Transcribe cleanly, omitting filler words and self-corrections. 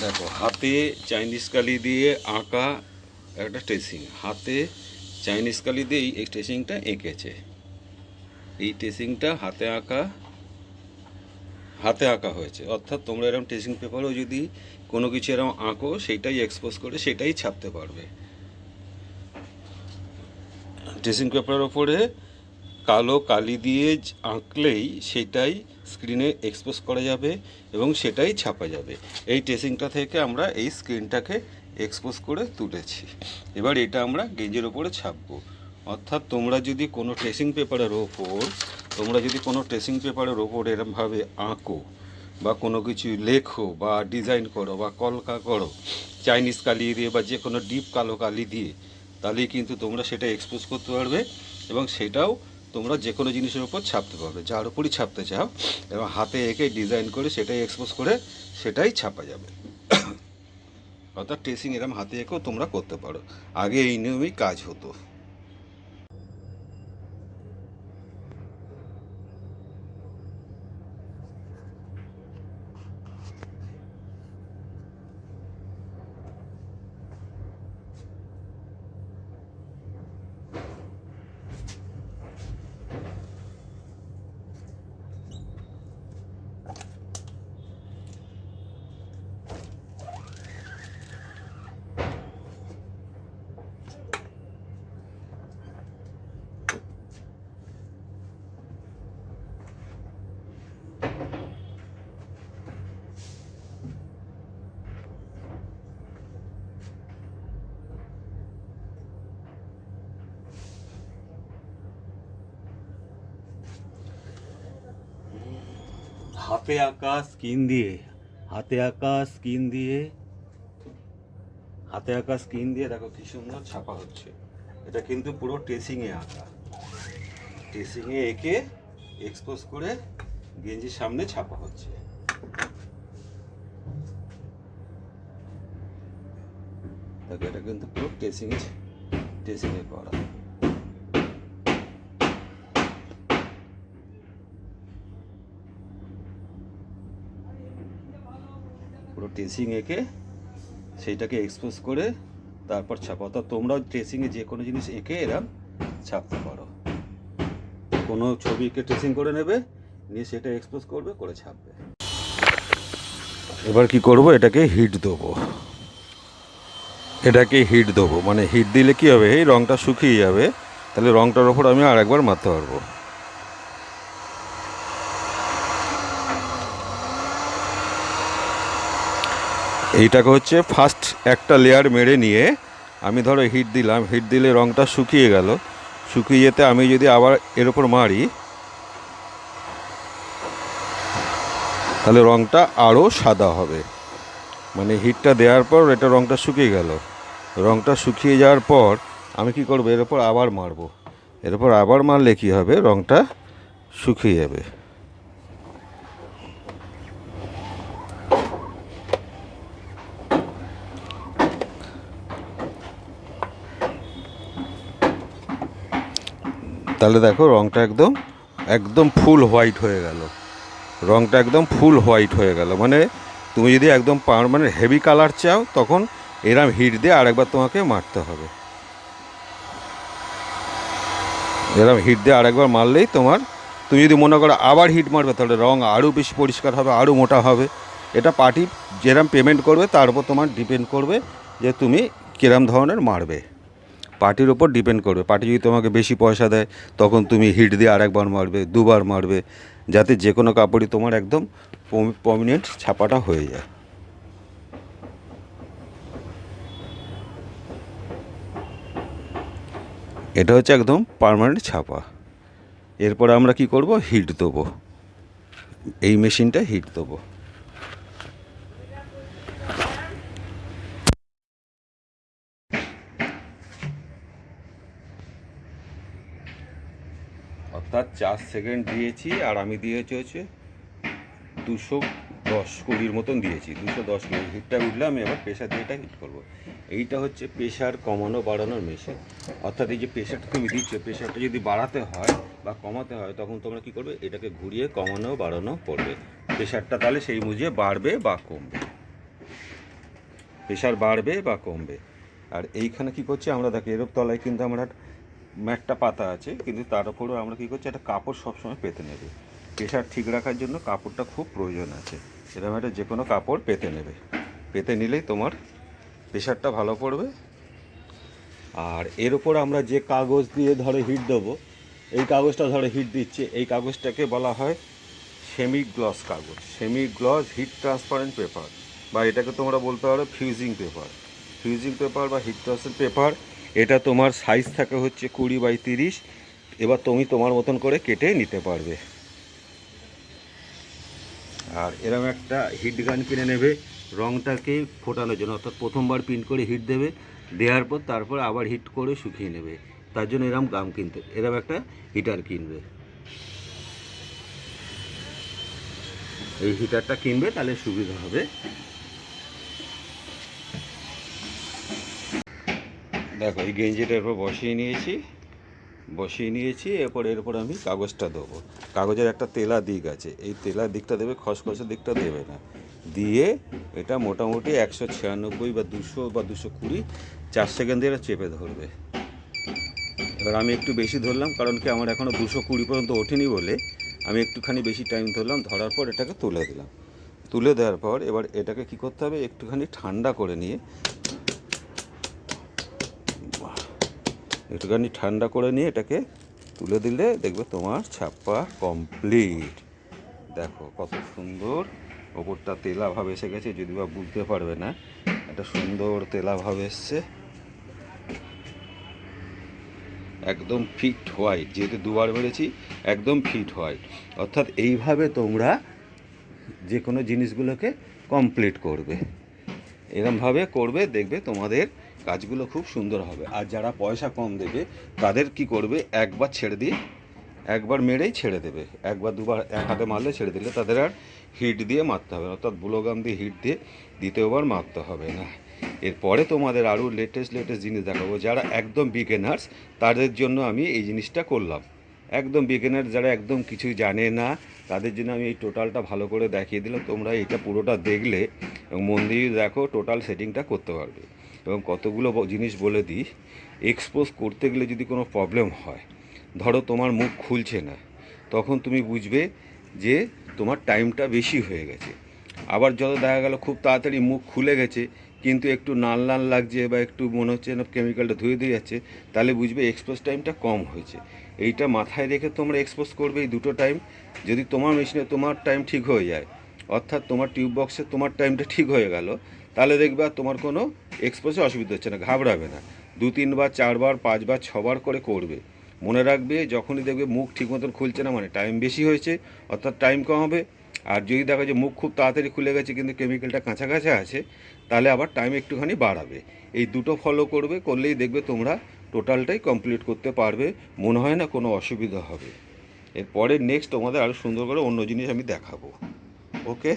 দেখো, হাতে চাইনিজ কালি দিয়ে আঁকা একটা ট্রেসিং, হাতে চাইনিজ কালি দিয়ে এই ট্রেসিংটা এঁকেছে। এই ট্রেসিংটা হাতে আঁকা হয়েছে, অর্থাৎ তোমরা এরকম ট্রেসিং পেপারেও যদি কোনো কিছু এরকম আঁকো সেইটাই এক্সপোজ করে সেটাই ছাপতে পারবে। ট্রেসিং পেপারের ওপরে কালো কালি দিয়ে আঁকলেই সেটাই স্ক্রিনে এক্সপোজ করা যাবে এবং সেটাই ছাপা যাবে। এই ট্রেসিংটা থেকে আমরা এই স্ক্রিনটাকে এক্সপোজ করে তুলেছি। এবার এটা আমরা গেঞ্জের ওপরে ছাপবো। অর্থাৎ তোমরা যদি কোনো ট্রেসিং পেপারের ওপর এরমভাবে আঁকো বা কোনো কিছু লেখো বা ডিজাইন করো বা কলকা করো চাইনিজ কালি দিয়ে বা যে কোনো ডিপ কালো কালি দিয়ে, তাহলেই কিন্তু তোমরা সেটা এক্সপোজ করতে পারবে এবং সেটাও তোমরা যে কোনো জিনিসের উপর ছাপতে পারবে, যার উপরই ছাপতে চাও, এবং হাতে এঁকে ডিজাইন করে সেটাই এক্সপোজ করে সেটাই ছাপা যাবে। অর্থাৎ ট্রেসিং এরকম হাতে এঁকেও তোমরা করতে পারো। আগে এই নিয়মেই কাজ হতো। হাতে আঁকা স্কিন দিয়ে দেখো কি সুন্দর ছাপা হচ্ছে। এটা কিন্তু পুরো ট্রেসিংয়ে আঁকা, ট্রেসিংয়ে এঁকে এক্সপোজ করে গেঞ্জির সামনে ছাপা হচ্ছে। দেখো, এটা কিন্তু পুরো ট্রেসিংয়ে করা। পুরো ট্রেসিং এঁকে সেইটাকে এক্সপোজ করে তারপর ছাপা। অর্থাৎ তোমরাও ট্রেসিংয়ে যে কোনো জিনিস এঁকে এরম ছাপতে পারো। কোনো ছবিকে ট্রেসিং করে নেবে, নিয়ে সেটা এক্সপোজ করবে, করে ছাপবে। এবার কি করব, এটাকে হিট দেবো। মানে হিট দিলে কি হবে, এই রঙটা শুকিয়ে যাবে, তাহলে রঙটার ওপর আমি আরেকবার মারতে পারবো। এইটাকে হচ্ছে ফার্স্ট একটা লেয়ার মেরে নিয়ে আমি ধরো হিট দিলাম, হিট দিলে রঙটা শুকিয়ে গেল, শুকিয়ে যেতে আমি যদি আবার এর ওপর মারি তাহলে রঙটা আরও সাদা হবে। মানে হিটটা দেওয়ার পর এটা রঙটা শুকিয়ে গেল, রঙটা শুকিয়ে যাওয়ার পর আমি কি করব, এর ওপর আবার মারবো। এর ওপর আবার মারলে কি হবে, রঙটা শুকিয়ে যাবে। তাহলে দেখো রঙটা একদম ফুল হোয়াইট হয়ে গেল। রঙটা একদম ফুল হোয়াইট হয়ে গেল। মানে তুমি যদি একদম পার্মানেন্ট হেভি কালার চাও তখন এরম হিট দিয়ে আরেকবার তোমাকে মারতে হবে। এরম হিট দিয়ে আরেকবার মারলেই তুমি যদি মনে করো আবার হিট মারবে তাহলে রঙ আরও বেশি পরিষ্কার হবে, আরও মোটা হবে। এটা পার্টি যেরম পেমেন্ট করবে তার উপর তোমার ডিপেন্ড করবে যে তুমি কিরম ধরনের মারবে। পার্টির ওপর ডিপেন্ড করবে। পার্টি যদি তোমাকে বেশি পয়সা দেয় তখন তুমি হিট দিয়ে আরেকবার মারবে, দুবার মারবে, যাতে যে কোনো কাপড়ই তোমার একদম প্রমিনেন্ট ছাপাটা হয়ে যায়। এটা হচ্ছে একদম পার্মানেন্ট ছাপা। এরপর আমরা কি করব, হিট দেবো, এই মেশিনটা হিট দেবো। অর্থাৎ 4 সেকেন্ড দিয়েছি আর আমি দিয়েছি হচ্ছে 210-20 মতন দিয়েছি, 210 হিটটা উঠলে আমি এবার প্রেশার দিয়ে এটা হিট করবো। এইটা হচ্ছে প্রেশার কমানো বাড়ানোর মেশিন। অর্থাৎ এই যে প্রেশারটা তুমি দিচ্ছ, প্রেশারটা যদি বাড়াতে হয় বা কমাতে হয় তখন তোমরা কী করবে, এটাকে ঘুরিয়ে কমানো বাড়ানো করবে। প্রেশারটা তাহলে সেই বুঝিয়ে বাড়বে বা কমবে। প্রেশার বাড়বে বা কমবে। আর এইখানে কি করছি আমরা, দেখো এরূপ তলায় কিন্তু আমরা ম্যাটটা পাতা আছে, কিন্তু তার উপরেও আমরা কী করছি, একটা কাপড় সবসময় পেতে নেবে। প্রেশার ঠিক রাখার জন্য কাপড়টা খুব প্রয়োজন আছে। এরকম একটা যে কোনো কাপড় পেতে নেবে, পেতে নিলেই তোমার প্রেশারটা ভালো পড়বে। আর এর উপর আমরা যে কাগজ দিয়ে ধরো হিট দেবো, এই কাগজটা ধরো হিট দিচ্ছে, এই কাগজটাকে বলা হয় সেমি গ্লস কাগজ, semi gloss heat transparent paper, বা এটাকে তোমরা বলতে পারো ফিউজিং পেপার। ফিউজিং পেপার বা হিট ট্রান্সপারেন্ট পেপার, এটা তোমার সাইজ থাকে হচ্ছে 20x30। এবার তুমি তোমার মতন করে কেটে নিতে পারবে। আর এরকম একটা হিট গান কিনে নেবে রঙটাকে ফোটানোর জন্য, অর্থাৎ প্রথমবার প্রিন্ট করে হিট দেবে, দেওয়ার পর তারপর আবার হিট করে শুকিয়ে নেবে, তার জন্য এরকম গাম কিনতে, এরকম একটা হিটার কিনবে। এই হিটারটা কিনবে, তাহলে সুবিধা হবে। দেখো এই গেঞ্জিটার উপর বসিয়ে নিয়েছি। এরপর আমি কাগজটা দেবো। কাগজের একটা তেলা দিক আছে, এই তেলা দিকটা দেবে, খসখসের দিকটা দেবে না। দিয়ে এটা মোটামুটি 196 বা 200 বা 220 4 সেকেন্ড দিয়ে চেপে ধরবে। এবার আমি একটু বেশি ধরলাম, কারণ কি আমার এখনও 220 পর্যন্ত ওঠেনি বলে আমি একটুখানি বেশি টাইম ধরলাম। ধরার পর এটাকে তুলে দিলাম। তুলে দেওয়ার পর এবার এটাকে কি করতে হবে, একটুখানি ঠান্ডা করে নিয়ে, এটাকে তুলে দিলে দেখবে তোমার ছাপ্পা কমপ্লিট। দেখো কত সুন্দর ওপরটা তেলা ভাব এসে গেছে, যদি বা বুঝতে পারবে না, একটা সুন্দর তেলা ভাব এসছে, একদম ফিট হোয়াইট, যেহেতু দুবার মেরেছি একদম ফিট হোয়াইট। অর্থাৎ এইভাবে তোমরা যে কোনো জিনিসগুলোকে কমপ্লিট করবে, এরমভাবে করবে, দেখবে তোমাদের কাজগুলো খুব সুন্দর হবে। আর যারা পয়সা কম দেবে তাদের কি করবে, একবার ছেড়ে দিয়ে, একবার মেরেই ছেড়ে দেবে, একবার দুবার এক হাতে মারলে ছেড়ে দিলে তাদের আর হিট দিয়ে মারতে হবে না, অর্থাৎ ব্লোগাম দিয়ে হিট দিয়ে দ্বিতীয়বার মারতে হবে না। এরপরে তোমাদের আরও লেটেস্ট জিনিস দেখাবো। যারা একদম বিগিনার্স তাদের জন্য আমি এই জিনিসটা করলাম। একদম বিগিনার যারা একদম কিছুই জানে না, তাদের জন্য আমি এই টোটালটা ভালো করে দেখিয়ে দিলাম। তোমরা এটা পুরোটা দেখলে এবং মন দিয়ে দেখো, টোটাল সেটিংটা করতে পারবে। এবং কতগুলো জিনিস বলে দিই, এক্সপোজ করতে গেলে যদি কোনো প্রবলেম হয়, ধরো তোমার মুখ খুলছে না, তখন তুমি বুঝবে যে তোমার টাইমটা বেশি হয়ে গেছে। আবার যত দেখা গেল খুব তাড়াতাড়ি মুখ খুলে গেছে, কিন্তু একটু লাল লাগছে বা একটু মনে হচ্ছে না কেমিক্যালটা ধুয়ে যাচ্ছে, তাহলে বুঝবে এক্সপোজ টাইমটা কম হয়েছে। এইটা মাথায় রেখে তোমরা এক্সপোজ করবে এই দুটো টাইম। যদি তোমার মেশিনে তোমার টাইম ঠিক হয়ে যায়, অর্থাৎ তোমার টিউব বক্সে তোমার টাইমটা ঠিক হয়ে গেল, তাহলে দেখবে তোমার কোনো এক্সপোজে অসুবিধা হচ্ছে না, ঘাবড়াবে না। 2-3বার 4বার 5বার 6বার করে করবে। মনে রাখবে, যখনই দেখবে মুখ ঠিক মতন খুলছে না, মানে টাইম বেশি হয়েছে, অর্থাৎ টাইম কম হবে। আর যদি দেখো যে মুখ খুব তাড়াতাড়ি খুলে গেছে কিন্তু কেমিক্যালটা কাঁচা আছে, তাহলে আবার টাইম একটুখানি বাড়াবে। এই দুটো ফলো করলেই দেখবে তোমরা টোটালটাই কমপ্লিট করতে পারবে, মনে হয় না কোনো অসুবিধা হবে। এরপরে নেক্সট তোমাদের আরও সুন্দর করে অন্য জিনিস আমি দেখাবো। ওকে।